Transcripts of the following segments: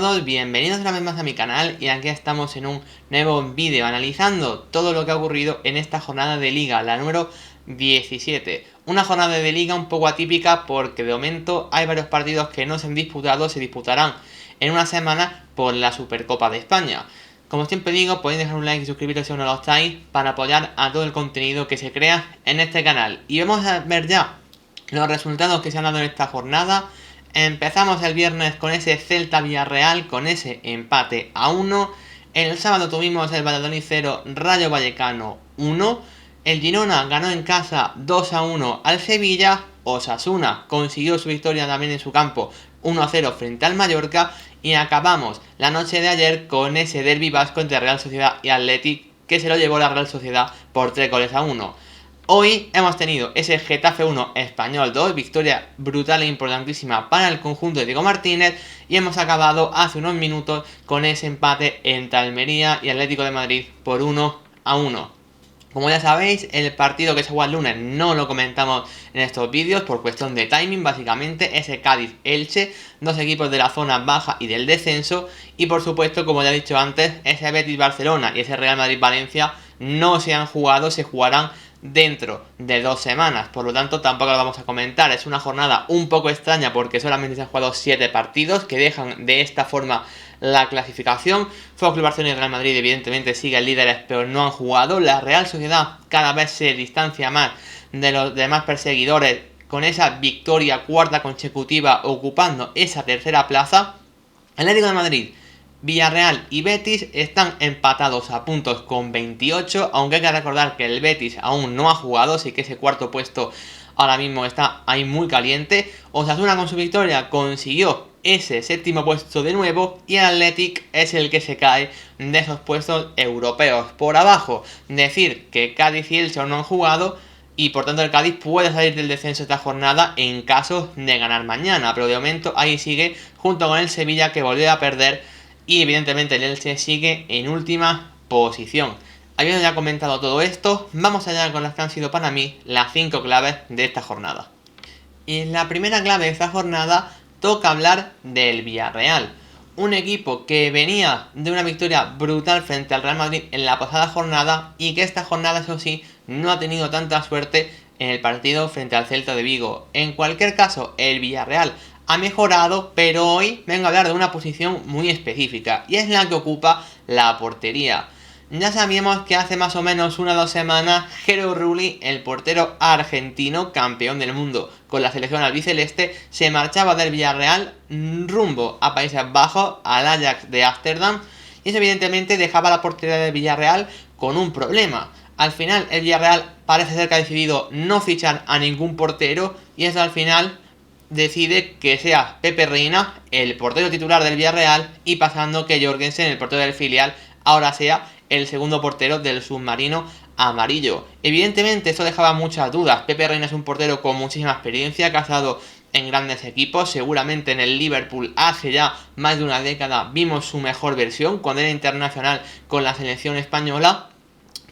todos, bienvenidos una vez más a mi canal y aquí estamos en un nuevo vídeo analizando todo lo que ha ocurrido en esta jornada de liga, la número 17. Una jornada de liga un poco atípica porque de momento hay varios partidos que no se han disputado, se disputarán en una semana por la Supercopa de España. Como siempre digo, podéis dejar un like y suscribiros si aún no lo estáis para apoyar a todo el contenido que se crea en este canal. Y vamos a ver ya los resultados que se han dado en esta jornada. Empezamos el viernes con ese Celta Villarreal, con ese empate a 1. El sábado tuvimos el Valladolid 0, Rayo Vallecano 1. El Girona ganó en casa 2-1 al Sevilla. Osasuna consiguió su victoria también en su campo 1-0 frente al Mallorca. Y acabamos la noche de ayer con ese derbi vasco entre Real Sociedad y Athletic, que se lo llevó la Real Sociedad por 3-1. Hoy hemos tenido ese Getafe 1, Español 2, victoria brutal e importantísima para el conjunto de Diego Martínez, y hemos acabado hace unos minutos con ese empate entre Almería y Atlético de Madrid por 1-1. Como ya sabéis, el partido que se jugó el lunes no lo comentamos en estos vídeos por cuestión de timing, básicamente, ese Cádiz-Elche, dos equipos de la zona baja y del descenso, y por supuesto, como ya he dicho antes, ese Betis-Barcelona y ese Real Madrid-Valencia no se han jugado, se jugarán dentro de 2 semanas, por lo tanto tampoco lo vamos a comentar. Es una jornada un poco extraña porque solamente se han jugado 7 partidos que dejan de esta forma la clasificación. Fútbol Club Barcelona y Real Madrid evidentemente siguen líderes pero no han jugado. La Real Sociedad cada vez se distancia más de los demás perseguidores con esa victoria cuarta consecutiva ocupando esa tercera plaza. Atlético de Madrid, Villarreal y Betis están empatados a puntos con 28, aunque hay que recordar que el Betis aún no ha jugado, así que ese cuarto puesto ahora mismo está ahí muy caliente. Osasuna con su victoria consiguió ese séptimo puesto de nuevo y el Athletic es el que se cae de esos puestos europeos. Por abajo, decir que Cádiz y Elche no han jugado y por tanto el Cádiz puede salir del descenso esta jornada en caso de ganar mañana, pero de momento ahí sigue junto con el Sevilla, que volvió a perder. Y evidentemente el Elche sigue en última posición. Habiendo ya comentado todo esto, vamos allá con las que han sido para mí las 5 claves de esta jornada. Y la primera clave de esta jornada toca hablar del Villarreal. Un equipo que venía de una victoria brutal frente al Real Madrid en la pasada jornada y que esta jornada, eso sí, no ha tenido tanta suerte en el partido frente al Celta de Vigo. En cualquier caso, el Villarreal ha mejorado, pero hoy vengo a hablar de una posición muy específica y es la que ocupa la portería. Ya sabíamos que hace más o menos 1 o 2 semanas Gero Rulli, el portero argentino campeón del mundo con la selección albiceleste, se marchaba del Villarreal rumbo a Países Bajos, al Ajax de Ámsterdam, y eso evidentemente dejaba la portería del Villarreal con un problema. Al final el Villarreal parece ser que ha decidido no fichar a ningún portero y eso al final decide que sea Pepe Reina el portero titular del Villarreal y pasando que Jorgensen, el portero del filial, ahora sea el segundo portero del submarino amarillo. Evidentemente esto dejaba muchas dudas. Pepe Reina es un portero con muchísima experiencia, que ha estado en grandes equipos, seguramente en el Liverpool hace ya más de una década vimos su mejor versión cuando era internacional con la selección española,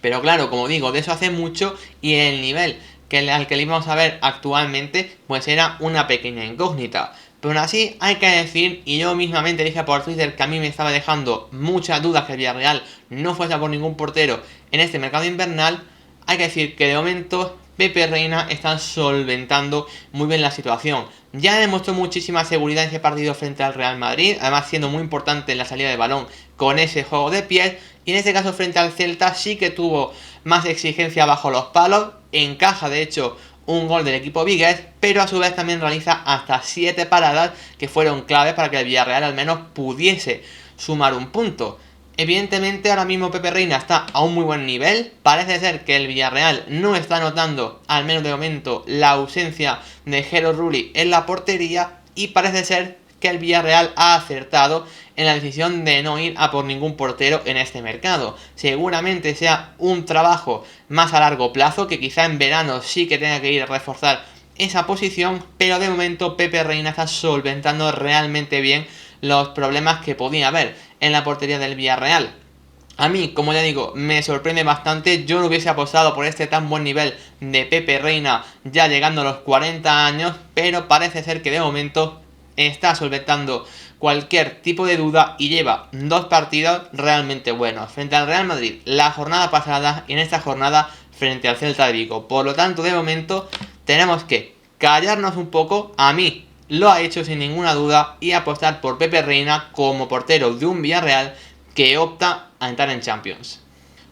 pero claro, como digo, de eso hace mucho y el nivel al que le íbamos a ver actualmente pues era una pequeña incógnita. Pero aún así hay que decir, y yo mismamente dije por Twitter que a mí me estaba dejando muchas dudas que el Villarreal no fuese por ningún portero en este mercado invernal, hay que decir que de momento Pepe Reina está solventando muy bien la situación. Ya demostró muchísima seguridad en ese partido frente al Real Madrid, además siendo muy importante en la salida de balón con ese juego de pies, y en este caso frente al Celta sí que tuvo más exigencia bajo los palos, encaja de hecho un gol del equipo vigués, pero a su vez también realiza hasta 7 paradas que fueron claves para que el Villarreal al menos pudiese sumar un punto. Evidentemente ahora mismo Pepe Reina está a un muy buen nivel, parece ser que el Villarreal no está notando, al menos de momento, la ausencia de Gero Rulli en la portería y parece ser que el Villarreal ha acertado en la decisión de no ir a por ningún portero en este mercado. Seguramente sea un trabajo más a largo plazo, que quizá en verano sí que tenga que ir a reforzar esa posición, pero de momento Pepe Reina está solventando realmente bien los problemas que podía haber en la portería del Villarreal. A mí, como ya digo, me sorprende bastante. Yo no hubiese apostado por este tan buen nivel de Pepe Reina ya llegando a los 40 años, pero parece ser que de momento está solventando cualquier tipo de duda y lleva 2 partidos realmente buenos, frente al Real Madrid la jornada pasada y en esta jornada frente al Celta de Vigo. Por lo tanto, de momento tenemos que callarnos un poco. A mí lo ha hecho sin ninguna duda y apostar por Pepe Reina como portero de un Villarreal que opta a entrar en Champions.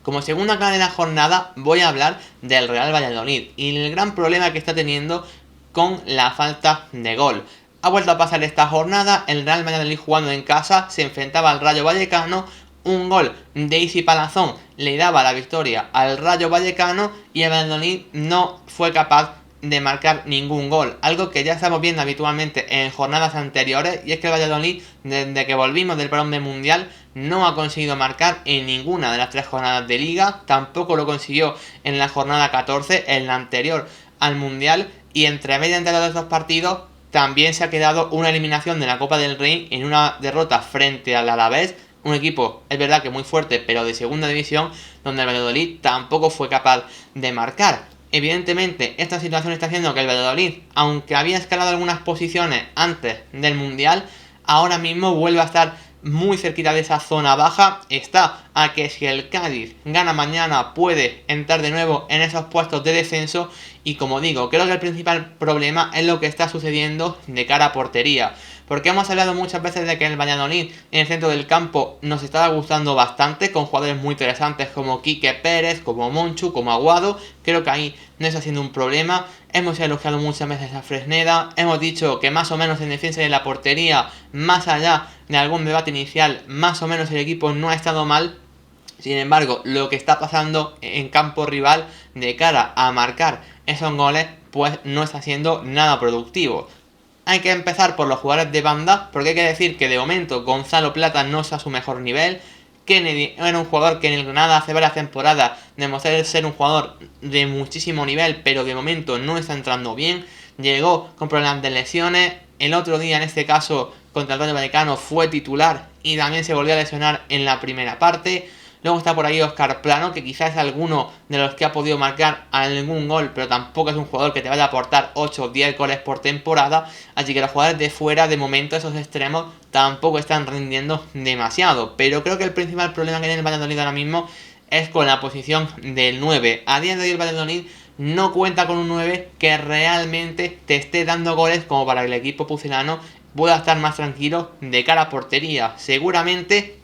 Como segunda cara de la jornada voy a hablar del Real Valladolid y el gran problema que está teniendo con la falta de gol. Ha vuelto a pasar esta jornada, el Real Valladolid jugando en casa se enfrentaba al Rayo Vallecano, un gol de Isi Palazón le daba la victoria al Rayo Vallecano y el Valladolid no fue capaz de marcar ningún gol, algo que ya estamos viendo habitualmente en jornadas anteriores, y es que el Valladolid, desde que volvimos del parón del Mundial, no ha conseguido marcar en ninguna de las 3 jornadas de Liga, tampoco lo consiguió en la jornada 14, en la anterior al Mundial, y entre medio de los 2 partidos también se ha quedado una eliminación de la Copa del Rey en una derrota frente al Alavés, un equipo, es verdad que muy fuerte, pero de segunda división, donde el Valladolid tampoco fue capaz de marcar. Evidentemente, esta situación está haciendo que el Valladolid, aunque había escalado algunas posiciones antes del Mundial, ahora mismo vuelve a estar muy cerquita de esa zona baja. Está a que si el Cádiz gana mañana puede entrar de nuevo en esos puestos de descenso. Y como digo, creo que el principal problema es lo que está sucediendo de cara a portería. Porque hemos hablado muchas veces de que el Valladolid en el centro del campo nos estaba gustando bastante, con jugadores muy interesantes como Quique Pérez, como Monchu, como Aguado. Creo que ahí no está siendo un problema. Hemos elogiado muchas veces a Fresneda. Hemos dicho que más o menos en defensa de la portería, más allá de algún debate inicial, más o menos el equipo no ha estado mal. Sin embargo, lo que está pasando en campo rival de cara a marcar esos goles, pues no está siendo nada productivo. Hay que empezar por los jugadores de banda, porque hay que decir que de momento Gonzalo Plata no está a su mejor nivel. Kennedy era un jugador que en el Granada hace varias temporadas demostró ser un jugador de muchísimo nivel, pero de momento no está entrando bien. Llegó con problemas de lesiones. El otro día, en este caso, contra el Rayo Vallecano fue titular y también se volvió a lesionar en la primera parte. Luego está por ahí Óscar Plano, que quizás es alguno de los que ha podido marcar algún gol, pero tampoco es un jugador que te vaya a aportar 8 o 10 goles por temporada. Así que los jugadores de fuera, de momento, esos extremos, tampoco están rindiendo demasiado. Pero creo que el principal problema que tiene el Valladolid ahora mismo es con la posición del 9. A día de hoy el Valladolid no cuenta con un 9 que realmente te esté dando goles como para que el equipo pucelano pueda estar más tranquilo de cara a portería. Seguramente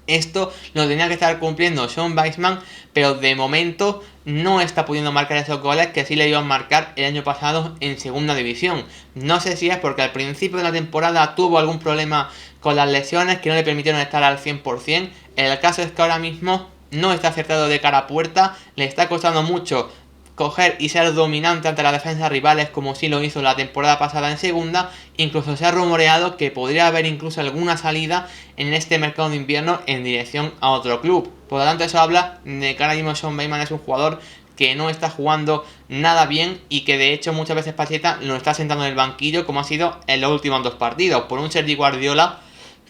esto lo tenía que estar cumpliendo Sean Weissman, pero de momento no está pudiendo marcar esos goles que sí le iban a marcar el año pasado en segunda división. No sé si es porque al principio de la temporada tuvo algún problema con las lesiones que no le permitieron estar al 100%. El caso es que ahora mismo no está acertado de cara a puerta, le está costando mucho coger y ser dominante ante las defensas rivales como sí lo hizo la temporada pasada en segunda. Incluso se ha rumoreado que podría haber incluso alguna salida en este mercado de invierno en dirección a otro club. Por lo tanto, eso habla de que ahora mismo Sean Weissman es un jugador que no está jugando nada bien y que de hecho muchas veces Pacheta lo está sentando en el banquillo, como ha sido en los últimos 2 partidos, por un Sergi Guardiola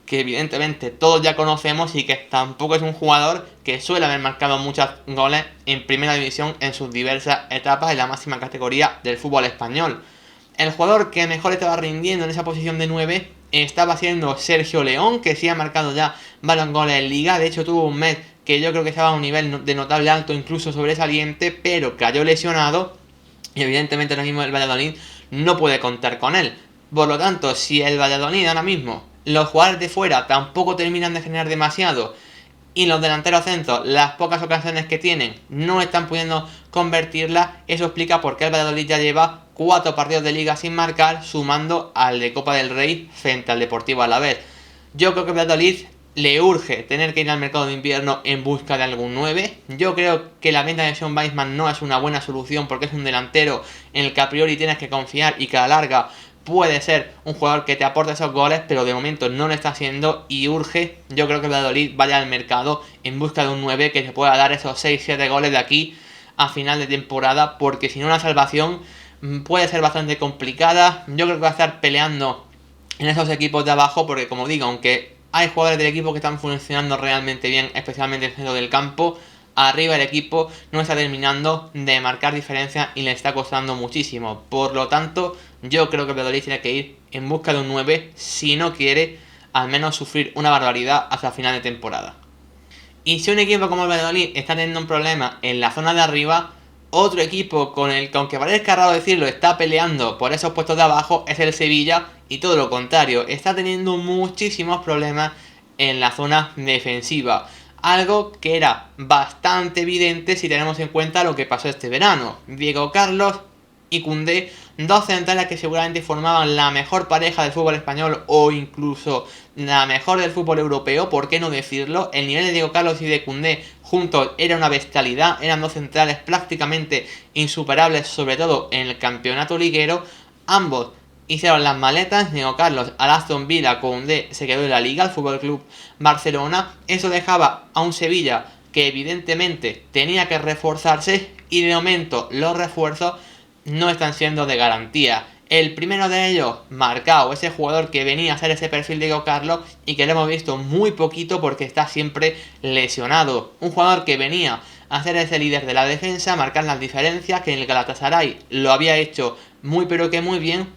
que evidentemente todos ya conocemos y que tampoco es un jugador que suele haber marcado muchos goles en primera división en sus diversas etapas en la máxima categoría del fútbol español. El jugador que mejor estaba rindiendo en esa posición de 9 estaba siendo Sergio León, que sí ha marcado ya varios goles en Liga. De hecho tuvo un mes que yo creo que estaba a un nivel de notable alto, incluso sobresaliente, pero cayó lesionado y evidentemente ahora mismo el Valladolid no puede contar con él. Por lo tanto, si el Valladolid ahora mismo, los jugadores de fuera tampoco terminan de generar demasiado y los delanteros centros, las pocas ocasiones que tienen, no están pudiendo convertirlas, eso explica por qué el Valladolid ya lleva 4 partidos de Liga sin marcar, sumando al de Copa del Rey frente al Deportivo Alavés. Yo creo que el Valladolid le urge tener que ir al mercado de invierno en busca de algún 9. Yo creo que la venta de Sean Weissman no es una buena solución porque es un delantero en el que a priori tienes que confiar y que a la larga puede ser un jugador que te aporte esos goles, pero de momento no lo está haciendo y urge. Yo creo que el Valladolid vaya al mercado en busca de un 9 que se pueda dar esos 6-7 goles de aquí a final de temporada, porque si no la salvación puede ser bastante complicada. Yo creo que va a estar peleando en esos equipos de abajo, porque como digo, aunque hay jugadores del equipo que están funcionando realmente bien, especialmente en el centro del campo, arriba el equipo no está terminando de marcar diferencia y le está costando muchísimo. Por lo tanto, yo creo que el Valladolid tiene que ir en busca de un 9 si no quiere al menos sufrir una barbaridad hasta final de temporada. Y si un equipo como el Valladolid está teniendo un problema en la zona de arriba, otro equipo con el que, aunque parezca raro decirlo, está peleando por esos puestos de abajo es el Sevilla, y todo lo contrario, está teniendo muchísimos problemas en la zona defensiva. Algo que era bastante evidente si tenemos en cuenta lo que pasó este verano. Diego Carlos y Koundé, dos centrales que seguramente formaban la mejor pareja del fútbol español o incluso la mejor del fútbol europeo, ¿por qué no decirlo? El nivel de Diego Carlos y de Koundé juntos era una bestialidad, eran dos centrales prácticamente insuperables, sobre todo en el campeonato liguero. Ambos hicieron las maletas, Diego Carlos al Aston Villa, Koundé se quedó en la Liga, al Fútbol Club Barcelona. Eso dejaba a un Sevilla que evidentemente tenía que reforzarse, y de momento los refuerzos no están siendo de garantía. El primero de ellos, Marcao, ese jugador que venía a hacer ese perfil de Diego Carlos y que lo hemos visto muy poquito porque está siempre lesionado. Un jugador que venía a ser ese líder de la defensa, marcar las diferencias, que en el Galatasaray lo había hecho muy pero que muy bien,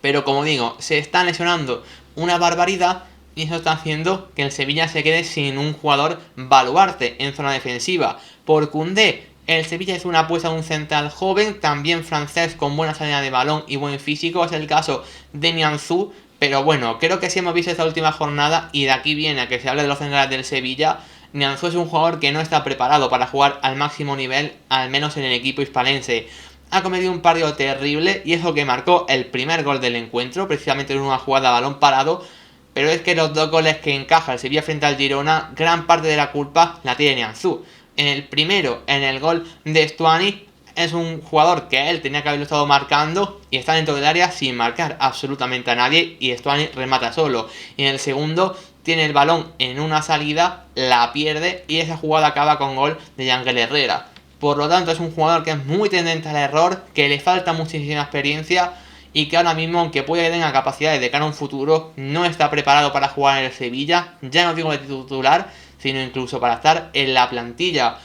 pero como digo, se está lesionando una barbaridad y eso está haciendo que el Sevilla se quede sin un jugador baluarte en zona defensiva. Por Koundé, el Sevilla es una apuesta de un central joven, también francés con buena salida de balón y buen físico, es el caso de Nianzou, pero bueno, creo que sí hemos visto esta última jornada, y de aquí viene a que se hable de los centrales del Sevilla. Nianzou es un jugador que no está preparado para jugar al máximo nivel, al menos en el equipo hispalense. Ha cometido un partido terrible y es lo que marcó el primer gol del encuentro, precisamente en una jugada a balón parado. Pero es que los dos goles que encaja el Sevilla frente al Girona, gran parte de la culpa la tiene Nianzou. En el primero, en el gol de Stuani, es un jugador que él tenía que haberlo estado marcando y está dentro del área sin marcar absolutamente a nadie, y Stuani remata solo. Y en el segundo tiene el balón en una salida, la pierde y esa jugada acaba con gol de Yangel Herrera. Por lo tanto, es un jugador que es muy tendente al error, que le falta muchísima experiencia y que ahora mismo, aunque puede que tenga capacidades de cara a un futuro, no está preparado para jugar en el Sevilla, ya no digo de titular, sino incluso para estar en la plantilla.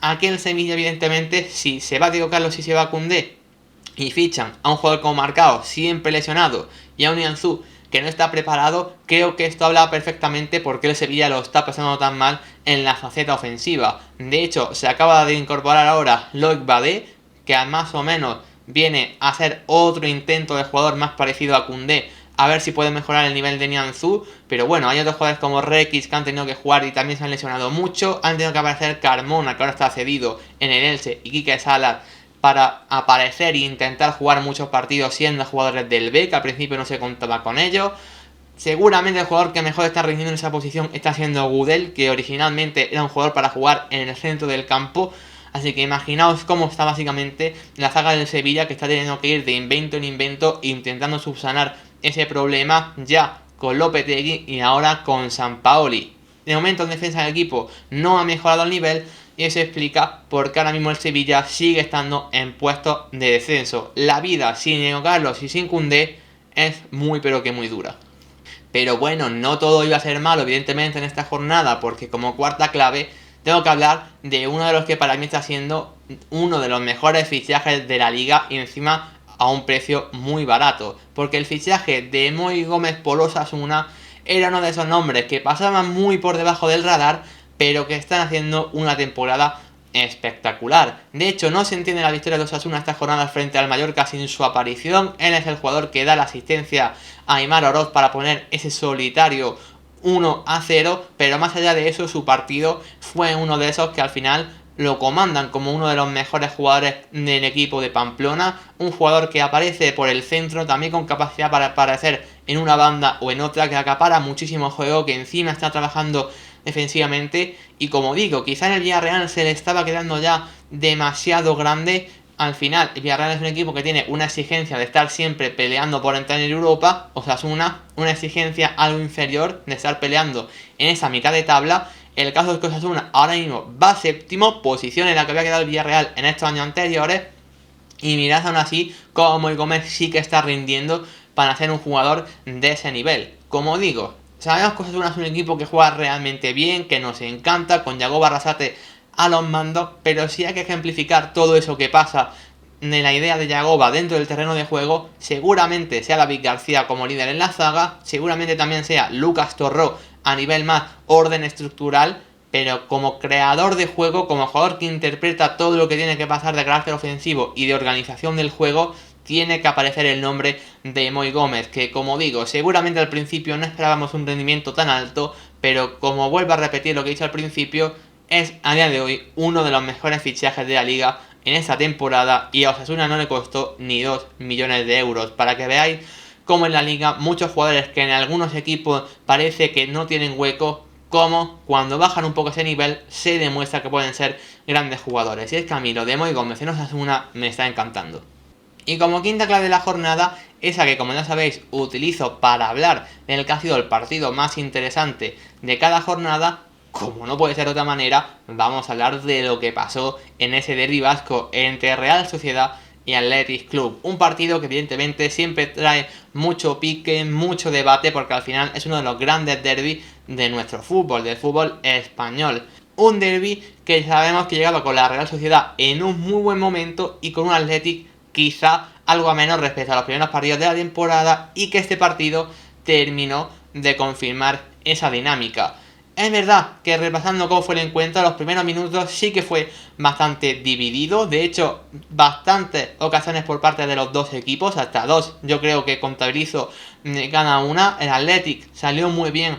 Aquí en el Sevilla, evidentemente, si se va Diego Carlos y se va Koundé y fichan a un jugador como Marcao, siempre lesionado, y a un Nianzou que no está preparado, creo que esto habla perfectamente por qué el Sevilla lo está pasando tan mal en la faceta ofensiva. De hecho, se acaba de incorporar ahora Loic Badé, que más o menos viene a ser otro intento de jugador más parecido a Koundé, a ver si puede mejorar el nivel de Nianzou. Pero bueno, hay otros jugadores como Rekic que han tenido que jugar y también se han lesionado mucho. Han tenido que aparecer Carmona, que ahora está cedido en el Elche, y Quique Salas para aparecer e intentar jugar muchos partidos siendo jugadores del B, que al principio no se contaba con ellos. Seguramente el jugador que mejor está rindiendo en esa posición está siendo Gudel, que originalmente era un jugador para jugar en el centro del campo. Así que imaginaos cómo está básicamente la zaga del Sevilla, que está teniendo que ir de invento en invento intentando subsanar ese problema, ya con Lopetegui y ahora con Sampaoli. De momento en defensa del equipo no ha mejorado el nivel, y eso explica por qué ahora mismo el Sevilla sigue estando en puestos de descenso. La vida sin Diego Carlos y sin Koundé es muy pero que muy dura. Pero bueno, no todo iba a ser malo evidentemente en esta jornada, porque como cuarta clave tengo que hablar de uno de los que para mí está siendo uno de los mejores fichajes de la liga, y encima a un precio muy barato, porque el fichaje de Moi Gómez por Osasuna era uno de esos nombres que pasaban muy por debajo del radar, pero que están haciendo una temporada espectacular. De hecho, no se entiende la victoria de Osasuna esta jornada frente al Mallorca sin su aparición. Él es el jugador que da la asistencia a Aimar Oroz para poner ese solitario 1-0, pero más allá de eso, su partido fue uno de esos que al final lo comandan como uno de los mejores jugadores del equipo de Pamplona. Un jugador que aparece por el centro, también con capacidad para aparecer en una banda o en otra, que acapara muchísimo juego, que encima está trabajando defensivamente. Y como digo, quizá en el Villarreal se le estaba quedando ya demasiado grande. Al final, el Villarreal es un equipo que tiene una exigencia de estar siempre peleando por entrar en Europa. Osasuna, una exigencia algo inferior de estar peleando en esa mitad de tabla. El caso es que Osasuna ahora mismo va séptimo, posición en la que había quedado el Villarreal en estos años anteriores. Y mirad aún así cómo Moi Gómez sí que está rindiendo para ser un jugador de ese nivel. Como digo, sabemos que Osasuna es un equipo que juega realmente bien, que nos encanta, con Yago Barrasate a los mandos, pero si hay que ejemplificar todo eso que pasa de la idea de Yagoba dentro del terreno de juego, seguramente sea David García como líder en la zaga, seguramente también sea Lucas Torró a nivel más orden estructural, pero como creador de juego, como jugador que interpreta todo lo que tiene que pasar de carácter ofensivo y de organización del juego, tiene que aparecer el nombre de Moi Gómez, que como digo, seguramente al principio no esperábamos un rendimiento tan alto, pero como vuelvo a repetir lo que he dicho al principio, es a día de hoy uno de los mejores fichajes de la liga en esta temporada y a Osasuna no le costó ni 2 millones de euros, para que veáis cómo en la liga muchos jugadores que en algunos equipos parece que no tienen hueco, como cuando bajan un poco ese nivel se demuestra que pueden ser grandes jugadores. Y es que a mí lo de Moi Gómez en Osasuna me está encantando. Y como quinta clave de la jornada, esa que como ya sabéis utilizo para hablar del que ha sido el partido más interesante de cada jornada, como no puede ser de otra manera, vamos a hablar de lo que pasó en ese derbi vasco entre Real Sociedad y Athletic Club. Un partido que evidentemente siempre trae mucho pique, mucho debate, porque al final es uno de los grandes derbis de nuestro fútbol, del fútbol español. Un derbi que sabemos que llegaba con la Real Sociedad en un muy buen momento y con un Athletic quizá algo a menos respecto a los primeros partidos de la temporada, y que este partido terminó de confirmar esa dinámica. Es verdad que repasando cómo fue el encuentro, los primeros minutos sí que fue bastante dividido. De hecho, bastantes ocasiones por parte de los dos equipos, hasta dos yo creo que contabilizo cada una. El Athletic salió muy bien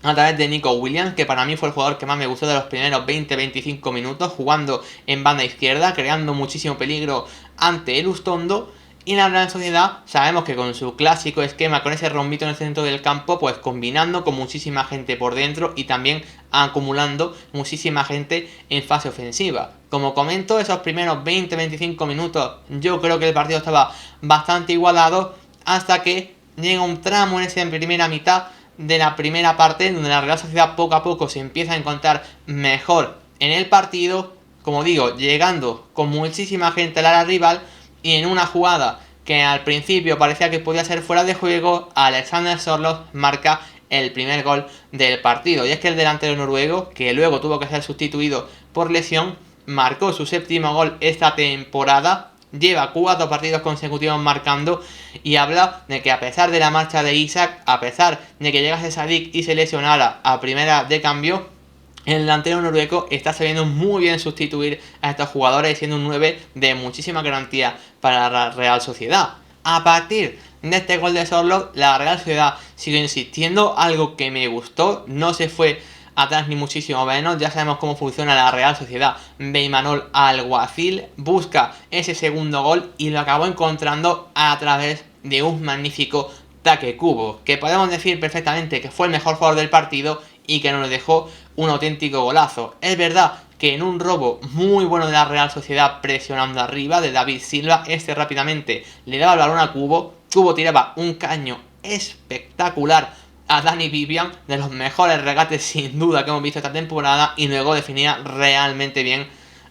a través de Nico Williams, que para mí fue el jugador que más me gustó de los primeros 20-25 minutos, jugando en banda izquierda, creando muchísimo peligro ante el Ustondo. Y la Real Sociedad sabemos que con su clásico esquema, con ese rombito en el centro del campo, pues combinando con muchísima gente por dentro y también acumulando muchísima gente en fase ofensiva. Como comento, esos primeros 20-25 minutos yo creo que el partido estaba bastante igualado, hasta que llega un tramo en esa primera mitad de la primera parte donde la Real Sociedad poco a poco se empieza a encontrar mejor en el partido, como digo, llegando con muchísima gente al área rival. Y en una jugada que al principio parecía que podía ser fuera de juego, Alexander Sorloth marca el primer gol del partido. Y es que el delantero noruego, que luego tuvo que ser sustituido por lesión, marcó su séptimo gol esta temporada. Lleva 4 partidos consecutivos marcando, y habla de que a pesar de la marcha de Isak, a pesar de que llegase Sadik y se lesionara a primera de cambio, el delantero noruego está sabiendo muy bien sustituir a estos jugadores, siendo un 9 de muchísima garantía para la Real Sociedad. A partir de este gol de Sorloth, la Real Sociedad sigue insistiendo, algo que me gustó, no se fue atrás ni muchísimo menos. Ya sabemos cómo funciona la Real Sociedad de Imanol Alguacil, busca ese segundo gol y lo acabó encontrando a través de un magnífico Take Kubo, que podemos decir perfectamente que fue el mejor jugador del partido y que nos dejó un auténtico golazo. Es verdad que en un robo muy bueno de la Real Sociedad presionando arriba de David Silva, este rápidamente le daba el balón a Kubo, Kubo tiraba un caño espectacular a Dani Vivian, de los mejores regates sin duda que hemos visto esta temporada, y luego definía realmente bien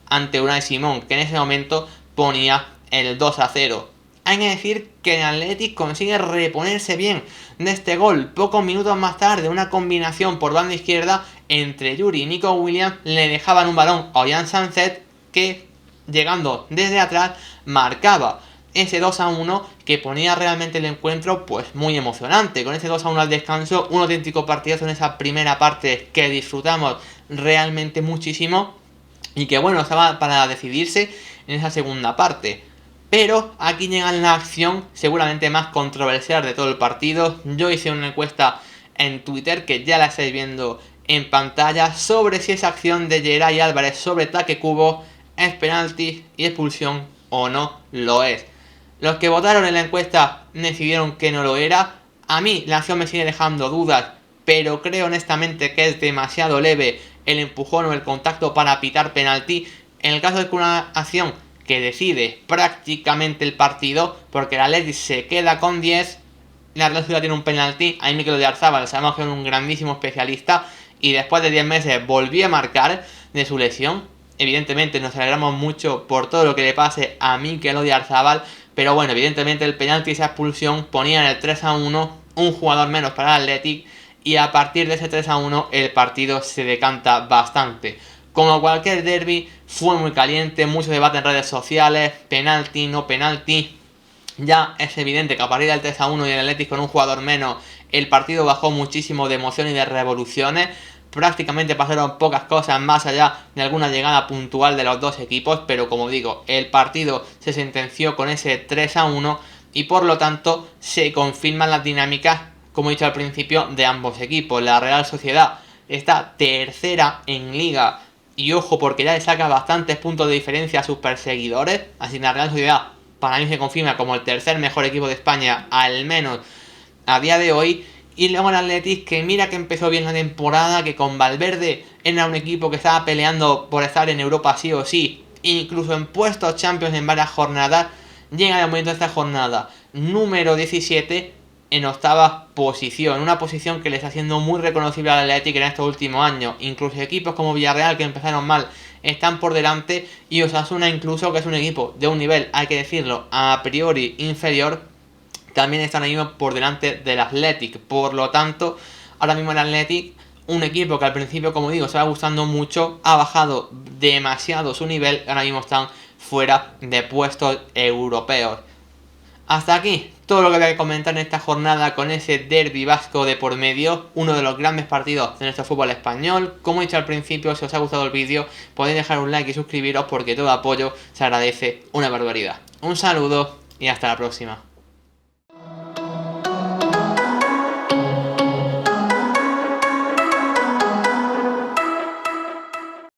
ante Unai Simón, que en ese momento ponía el 2-0. Hay que decir que el Athletic consigue reponerse bien de este gol. Pocos minutos más tarde, una combinación por banda izquierda entre Yuri y Nico Williams le dejaban un balón a Ollán Sánchez, que llegando desde atrás marcaba ese 2-1 que ponía realmente el encuentro pues muy emocionante. Con ese 2-1 al descanso, un auténtico partidazo en esa primera parte que disfrutamos realmente muchísimo, y que bueno, estaba para decidirse en esa segunda parte. Pero aquí llega la acción seguramente más controversial de todo el partido. Yo hice una encuesta en Twitter, que ya la estáis viendo en pantalla, sobre si esa acción de Geray Álvarez sobre Take Kubo es penalti y expulsión o no lo es. Los que votaron en la encuesta decidieron que no lo era. A mí la acción me sigue dejando dudas, pero creo honestamente que es demasiado leve el empujón o el contacto para pitar penalti. En el caso de que una acción que decide prácticamente el partido, porque el Athletic se queda con 10, la Real Sociedad tiene un penalti. Ahí Mikel Oyarzabal, sabemos que es un grandísimo especialista, y después de 10 meses volvió a marcar de su lesión. Evidentemente nos alegramos mucho por todo lo que le pase a Mikel Oyarzabal, pero bueno, evidentemente el penalti y esa expulsión ponían el 3-1, un jugador menos para el Athletic, y a partir de ese 3-1 el partido se decanta bastante. Como cualquier derbi, fue muy caliente, mucho debate en redes sociales, penalti, no penalti. Ya es evidente que a partir del 3-1 y el Athletic con un jugador menos, el partido bajó muchísimo de emoción y de revoluciones. Prácticamente pasaron pocas cosas más allá de alguna llegada puntual de los dos equipos, pero como digo, el partido se sentenció con ese 3-1 y por lo tanto se confirman las dinámicas, como he dicho al principio, de ambos equipos. La Real Sociedad está tercera en Liga y ojo porque ya le saca bastantes puntos de diferencia a sus perseguidores, así que la Real Sociedad para mí se confirma como el tercer mejor equipo de España, al menos a día de hoy. Y luego el Athletic, que mira que empezó bien la temporada, que con Valverde era un equipo que estaba peleando por estar en Europa sí o sí, incluso en puestos Champions en varias jornadas, llega el momento de esta jornada número 17 en octava posición, una posición que le está haciendo muy reconocible al Athletic en estos últimos años. Incluso equipos como Villarreal, que empezaron mal, están por delante, y Osasuna incluso, que es un equipo de un nivel, hay que decirlo, a priori inferior, también están ahí mismo por delante del Athletic. Por lo tanto, ahora mismo el Athletic, un equipo que al principio, como digo, se va gustando mucho, ha bajado demasiado su nivel, ahora mismo están fuera de puestos europeos. Hasta aquí todo lo que voy a comentar en esta jornada con ese derbi vasco de por medio, uno de los grandes partidos de nuestro fútbol español. Como he dicho al principio, si os ha gustado el vídeo podéis dejar un like y suscribiros porque todo apoyo se agradece una barbaridad. Un saludo y hasta la próxima.